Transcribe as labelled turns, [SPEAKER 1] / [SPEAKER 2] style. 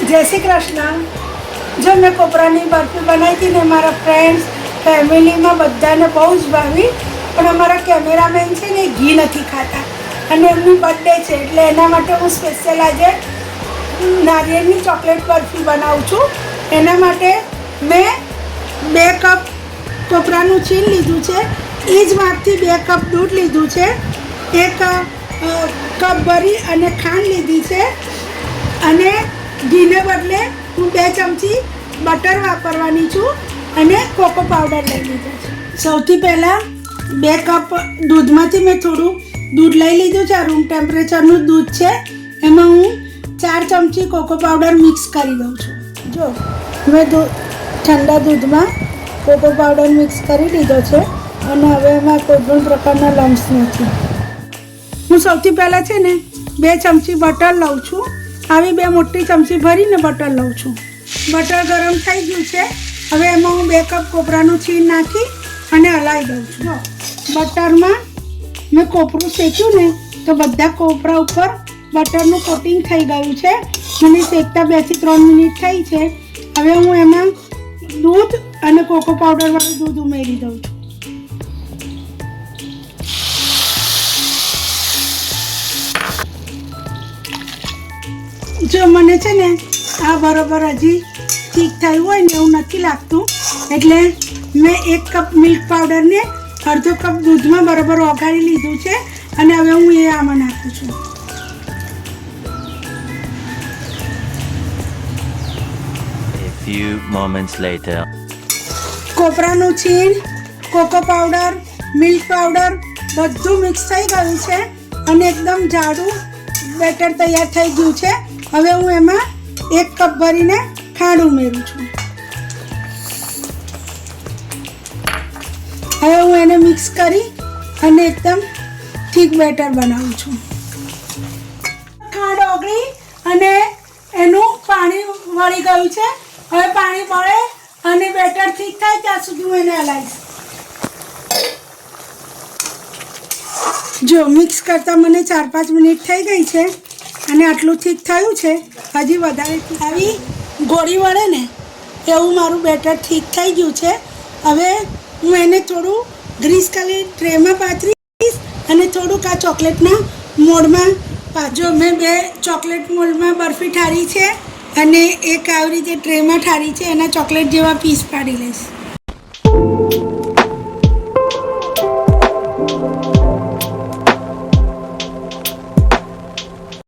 [SPEAKER 1] जय श्री कृष्ण। जो मैं कोपरानी बर्फी बनाई थी ने मारा फ्रेंड्स फैमिली में बधाने बहुत ज भावी, पण अमारा कैमरामेन छे ने घी नहीं खाता અને એમની બર્થડે છે એટલે એના માટે હું સ્પેશિયલ આજે નારિયેળની ચોકલેટ બરફી બનાવું છું। એના માટે મેં 2 કપ કોપરાનું છીણ લીધું છે, એ જ માપથી 2 કપ દૂધ લીધું છે, 1 કપ ભરી અને ખાંડ લીધી છે અને ઘીને બદલે હું 2 ચમચી બટર વાપરવાની છું અને કોકો પાવડર લઈ લીધો છે। સૌથી પહેલાં 2 કપ દૂધમાંથી મેં થોડું दूध लई लीधुं छे। रूम टेम्परेचरनु दूध छे, एमां हूँ 4 चमची कोको पाउडर मिक्स करी दऊं छुं। जो मैं ठंडा दूध में कोको पाउडर मिक्स करी दीधो छे अने हवे एमां कोईपण प्रकारना लम्स नथी। हूँ सौथी पहला छे ने 2 चमची बटर लऊं छुं। आवी 2 मोटी चमची भरीने बटर लऊं छुं। बटर गरम थई गयुं छे, हवे एमां हूँ 2 कप कोपरानुं छीण नाखी अने हलाई दऊं छुं। बटर में मैं कोपरू शेक्યું ने तो बधा कोपरा ऊपर बटरનું कोटिंग થઈ ગયું છે। મને શેકતા 2 થી 3 મિનિટ થઈ છે। હવે હું એમાં દૂધ અને કોકો પાવડર વાળું દૂધ ઉમેરી દઉં છું। જો મને છે ને આ બરોબર હજી ઠીક થયું હોય ને એવું નથી લાગતું એટલે મેં 1 કપ મિલ્ક પાવડરને अर्धो कप दूध में बराबर ओगाળી लीधुं छे अने हवे हूँ ए आमां नाखुं छुं।
[SPEAKER 2] A few moments later.
[SPEAKER 1] कोपरानुं छीण, कोको पाउडर, मिल्क पाउडर बधुं मिक्स थई गयुं छे अने एकदम जाडुं बेटर तैयार थई गयुं छे। हवे हूँ एमां 1 कप भरीने खांड उमेरूं छुं। હવે હું એને મિક્સ કરી અને એકદમ થીક બેટર બનાવું છું। ખાંડ ઓગળી અને એનું પાણી વળી ગયું છે। હવે પાણી વળે અને બેટર થીક થાય ત્યાં સુધી હું એને હલાવીશ। જો મિક્સ કરતાં મને 4-5 મિનિટ થઈ ગઈ છે અને આટલું થીક થયું છે। હજી વધારે આવી ગોળી વળે ને એવું મારું બેટર થીક થઈ ગયું છે। હવે હું એને થોડું ગ્રીસ કરી ટ્રેમાં પાથરીશ અને થોડુંક આ ચોકલેટના મોલ્ડમાં જો મેં 2 ચોકલેટ મોલ્ડમાં બરફી ઠારી છે અને એક આવી રીતે ટ્રેમાં ઠારી છે, એના ચોકલેટ જેવા પીસ પાડી લઈશ।